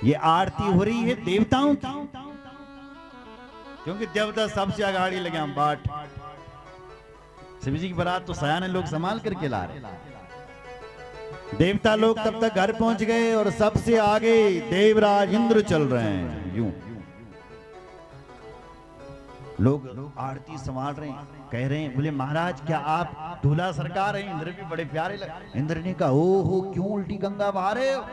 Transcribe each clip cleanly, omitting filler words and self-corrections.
ये आरती हो रही है देवताओं की, क्योंकि देवता सबसे आगाड़ी लगे हम बाट। शिव जी की बारात तो सयाने लोग संभाल करके ला रहे, देवता लोग तब तक घर पहुंच गए और सबसे आगे देवराज इंद्र चल रहे हैं। यूं लोग आरती संभाल रहे हैं, कह रहे हैं, बोले महाराज क्या आप दूल्हा सरकार हैं? इंद्र भी बड़े प्यारे लगे। इंद्र ने कहा ओहो क्यों उल्टी गंगा बहा रहे हो?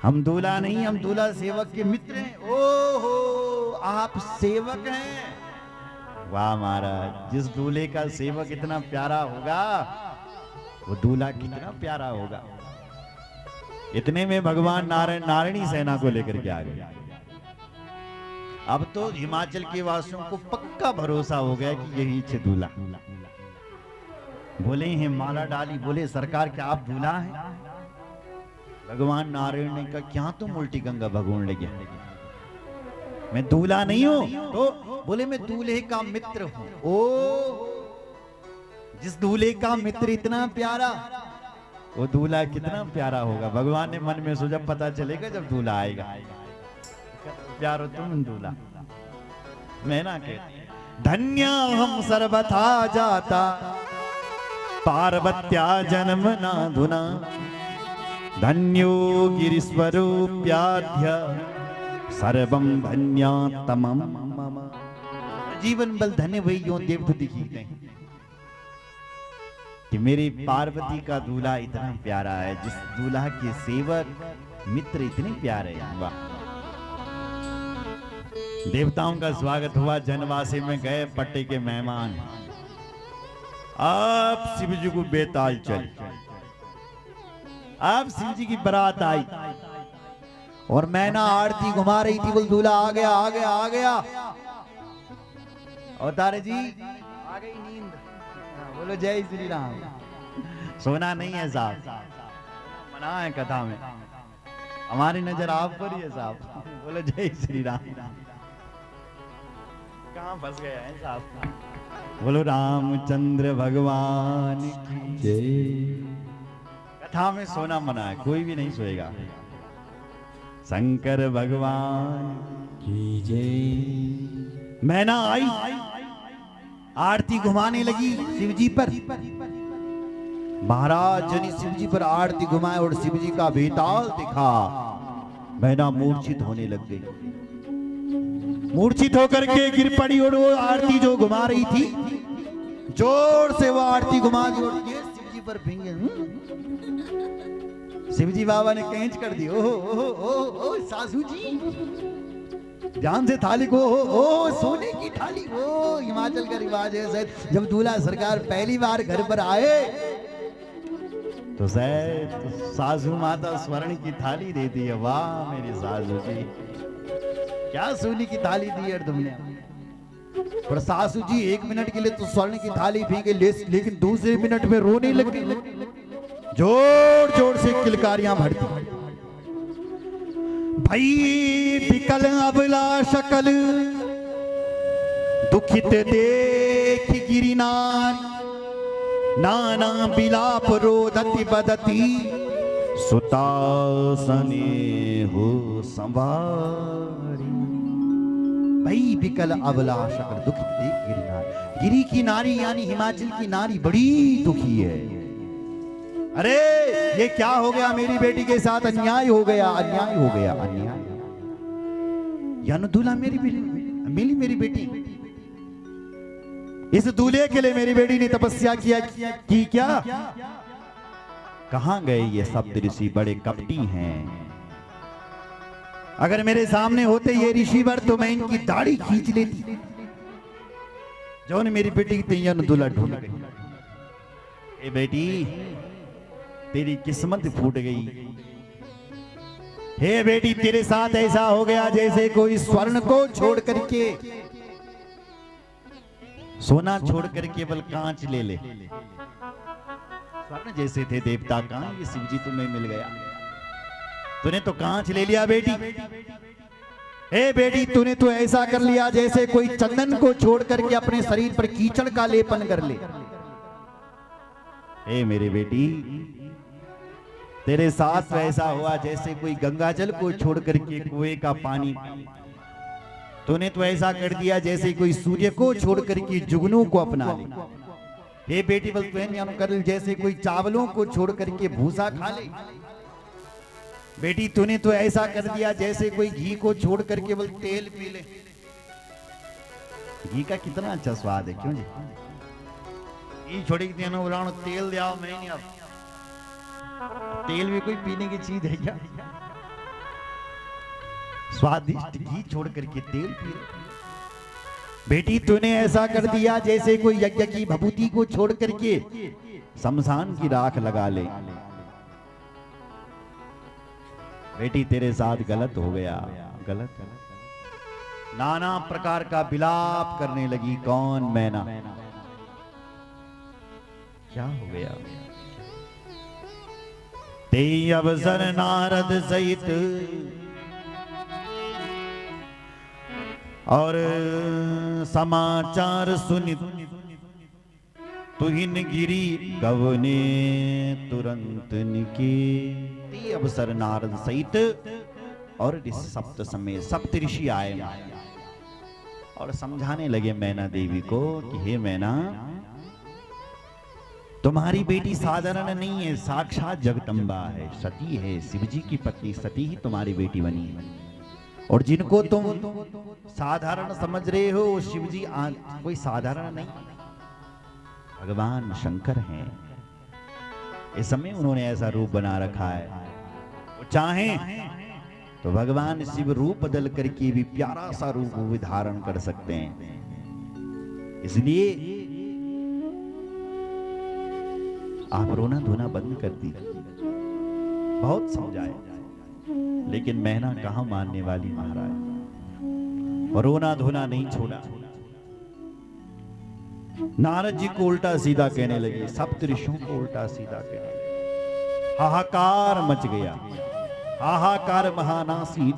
हम दूल्हा नहीं, हम दूल्हा सेवक के मित्र हैं। ओहो आप सेवक हैं? वाह महाराज, जिस दूल्हे का सेवक इतना प्यारा होगा वो दूल्हा कितना प्यारा होगा। इतने में भगवान नारायण नारायणी सेना को लेकर के आ गए। अब तो हिमाचल के वासियों को पक्का भरोसा हो गया कि यही छे दूल्हा। बोले हैं माला डाली, बोले सरकार क्या आप दूल्हा हैं? भगवान नारायण ने कहा क्या तुम उल्टी गंगा भगोन लगे? मैं दूल्हा नहीं हूं। तो बोले मैं दूल्हे का मित्र हूं। ओ जिस दूल्हे का मित्र इतना प्यारा, वो दूल्हा कितना प्यारा होगा। भगवान ने मन में सोचा पता चलेगा जब दूल्हा आएगा। प्यारो तुम दूल्हा, मैं ना कहती धन्य हम सर्वथा जाता पार्वत्या जन्म नाधुना धन्यो गिरीश्वरूप्याध्य सर्वम धन्यात्तमम मम। जीवन बल धन्य वही यो देवदूती गीते हैं कि मेरी पार्वती का दूल्हा इतना प्यारा है, जिस दूल्हा के सेवक मित्र इतने प्यारे हैं। वाह, देवताओं का स्वागत हुआ। जनवासी में गए पट्टे के मेहमान। अब शिव जी को बेताल चल, अब शिव जी की बारात आई और मैना आरती घुमा रही थी। बोल दूल्हा आ गया आ गया आ गया। और तारे जी आ गई नींद। बोलो जय श्री राम। सोना नहीं है साहब, मना है कथा में, हमारी नजर आप पर ही है साहब। बोलो जय श्री राम। कहाँ फंस गया है साहब? बोलो रामचंद्र भगवान की जय। कथा में सोना मना है, कोई भी नहीं सोएगा। शंकर भगवान की जय। मैना आई, आरती घुमाने लगी शिव जी पर। महाराज जनी शिव जी पर आरती घुमाए और शिव जी का बेताल दिखा। मैना मूर्छित होने लग गई। मूर्छित होकर के गिर पड़ी और वो आरती जो घुमा रही थी जोर से वो आरती घुमा दी और ये शिव जी पर फिंगे। शिव जी बाबा ने कैंच कर दी। ओहो ओहो ओहो सासू जी ध्यान से थाली को। ओ सोने की थाली। ओ हिमाचल का रिवाज है शायद जब दूल्हा सरकार पहली बार घर पर आए तो शायद सासू माता स्वर्ण की थाली देती है। वाह मेरी सासू जी, क्या सोने की थाली दी है तुमने। पर सासू जी एक मिनट के लिए तो स्वर्ण की थाली फेंके, लेकिन दूसरे मिनट में रोने लग गई। जोर जोर से किलकारियां भरती। भाई विकल अबला शकल दुखित देख गिरिनार नाना बिलाप रोदति बदती सुतासने हो संवारी। भाई विकल अबला शकल दुखित देख गिरिनार। गिरी की नारी यानी हिमाचल की नारी बड़ी दुखी है। अरे ये क्या हो गया, मेरी बेटी के साथ अन्याय हो गया, अन्याय हो गया, अन्याय। यानी दूल्हा मेरी बेटी। इस दूल्हे के लिए मेरी बेटी ने तपस्या किया की क्या? कहां गए ये सप्त ऋषि? बड़े कपटी हैं। अगर मेरे सामने होते ये ऋषिवर तो मैं इनकी दाढ़ी खींच लेती। जो ने मेरी बेटी की दूल्हा ढूंढ गई। ए बेटी तेरी किस्मत फूट गई। हे बेटी तेरे साथ ऐसा हो गया जैसे कोई स्वर्ण को छोड़ करके, सोना छोड़ कर केवल कांच ले ले। स्वर्ण जैसे थे देवता, कहां ये शिव जी तुम्हें मिल गया। तूने तो कांच ले लिया बेटी। हे बेटी तूने तो ऐसा कर लिया जैसे कोई चंदन को छोड़ करके अपने शरीर पर कीचड़ का लेपन कर ले। हे मेरी बेटी तेरे साथ तो ऐसा हुआ जैसे कोई गंगा जल को छोड़ करके कुएं का पानी, तूने तो ऐसा कर दिया जैसे कोई सूर्य को छोड़ करके जुगनू को अपना ले। हे बेटी बल कर जैसे कोई चावलों को छोड़ करके भूसा खा ले। बेटी तूने तो ऐसा कर दिया जैसे कोई घी को छोड़ करके बल तेल पी ले। घी का कितना अच्छा स्वाद है, क्यों जी? घी छोड़ी देना बुलाओ, तेल दिया मैं नहीं। अब तेल भी कोई पीने की चीज है क्या? स्वादिष्ट घी छोड़ करके तेल पी ले। बेटी तूने ऐसा कर दिया जैसे कोई यज्ञ की भभूति को छोड़ करके शमशान की राख लगा ले। बेटी तेरे साथ गलत हो गया, गलत। नाना प्रकार का विलाप करने लगी। कौन? मैना। क्या हो गया? ते अवसर नारद सहित और समाचार सुनित तुहिन गिरी गवने तुरंत निके। ते अवसर नारद सहित और सप्त समय सप्त ऋषि आए और समझाने लगे मैना देवी को कि हे मैना, तुम्हारी बेटी साधारण नहीं है, साक्षात जगदम्बा है, सती है, शिवजी की पत्नी सती ही तुम्हारी बेटी बनी है। और जिनको तुम साधारण समझ रहे हो वो शिवजी कोई साधारण नहीं, भगवान शंकर हैं। इस समय उन्होंने ऐसा रूप बना रखा है, वो चाहें तो भगवान शिव रूप बदल करके भी प्यारा सा रूप भी धारण कर सकते हैं। इसलिए आप रोना धोना बंद कर दीजिए। बहुत समझाए लेकिन मैना कहां मानने वाली महाराज, और रोना धोना नहीं छोड़ा। नारद जी को उल्टा सीधा कहने लगे, सप्त ऋषियों को उल्टा सीधा कहने लगे। हाहाकार मच गया, हाहाकार महानासी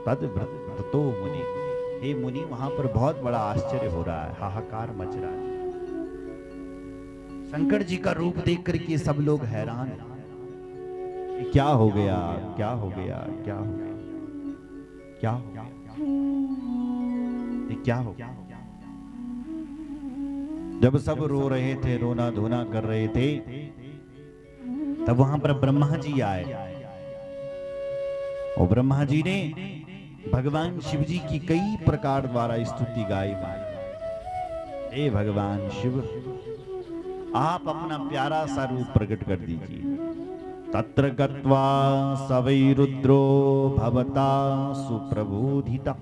तद व्रतो मुनि। हे मुनि, वहां पर बहुत बड़ा आश्चर्य हो रहा है, हाहाकार मच रहा है। शंकर जी का रूप देख करके सब लोग हैरान, क्या हो गया, क्या हो गया, क्या हो गया, क्या हो गया, ये क्या हो गया? जब सब रो रहे थे, रोना धोना कर रहे थे, तब वहां पर ब्रह्मा जी आए और ब्रह्मा जी ने भगवान शिव जी की कई प्रकार द्वारा स्तुति गाई। हे भगवान शिव, आप अपना प्यारा सा रूप प्रकट कर दीजिए। तत्र गत्वा सवै रुद्रो भवता सुप्रबोधिता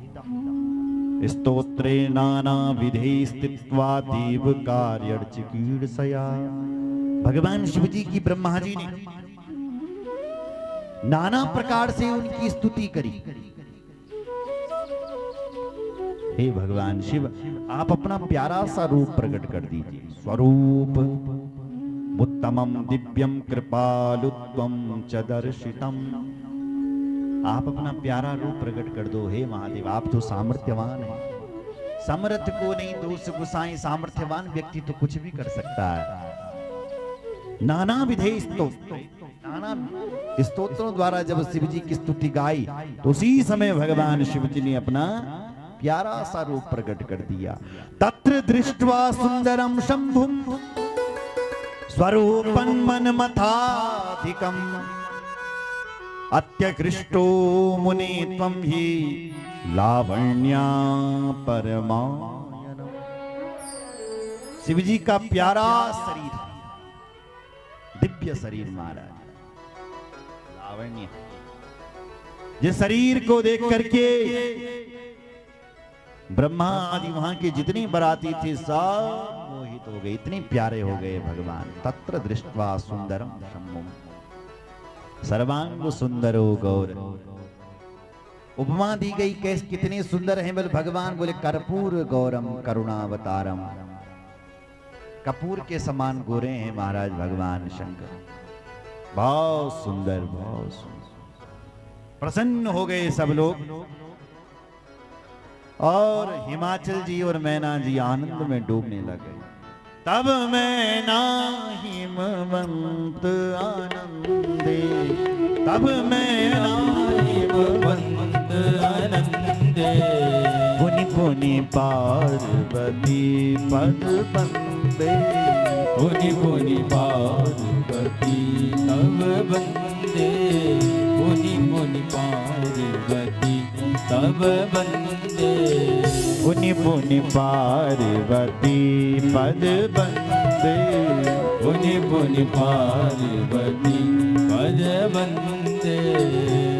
स्तोत्रे नाना विधे स्थित्वा देव कार्यर्चिकीर्षया। भगवान शिव जी की ब्रह्मा जी ने नाना प्रकार से उनकी स्तुति करी। हे भगवान शिव, आप अपना प्यारा सा रूप प्रकट कर दीजिए। स्वरूप उत्तमम दिव्यम कृपालुत्वम च दर्शितम। आप अपना प्यारा रूप प्रकट कर दो। हे महादेव, आप तो सामर्थ्यवान हैं, समर्थ को नहीं दोष गुसाई, सामर्थ्यवान व्यक्ति तो कुछ भी कर सकता है। नाना विधे स्तोत्र, नाना स्तोत्रों द्वारा जब शिव जी की स्तुति गाई तो उसी समय भगवान शिव जी ने अपना प्यारा सा रूप प्रकट कर दिया। तत्र दृष्ट्वा सुंदरम शंभुम स्वरूपं मन्मथाधिकं अत्यकृष्टो मुने त्वं हि लावण्या परमायन। शिव जी का प्यारा शरीर, दिव्य शरीर महाराज, लावण्य। जिस शरीर को देख करके ब्रह्मा आदि वहां के जितने बराती थे सब मोहित हो गए, इतने प्यारे हो गए भगवान। तत्र दृष्ट्वा सुंदरम शंभुम सर्वांग सुंदरो गौर। उपमा दी गई कैसे, कितने सुंदर हैं बोले भगवान, बोले कर्पूर गौरम करुणावतारम। कपूर के समान गोरे हैं महाराज भगवान शंकर, बहुत सुंदर, बहुत सुंदर। प्रसन्न हो गए सब लोग और हिमाचल जी और मैना जी आनंद में डूबने लगे। तब मैं नाहिमवंत आनंदे, तब मैं नाहिमवंत आनंदे। पुनि पुनि पार्वती पद बंदे, पुनि पुनि पार्वती तब बंदे। पुनि पुनि पार्वती तब बंदे। पुनि पुनि पार्वती पद बंदे, पुनि पुनि पार्वती पद बंदे।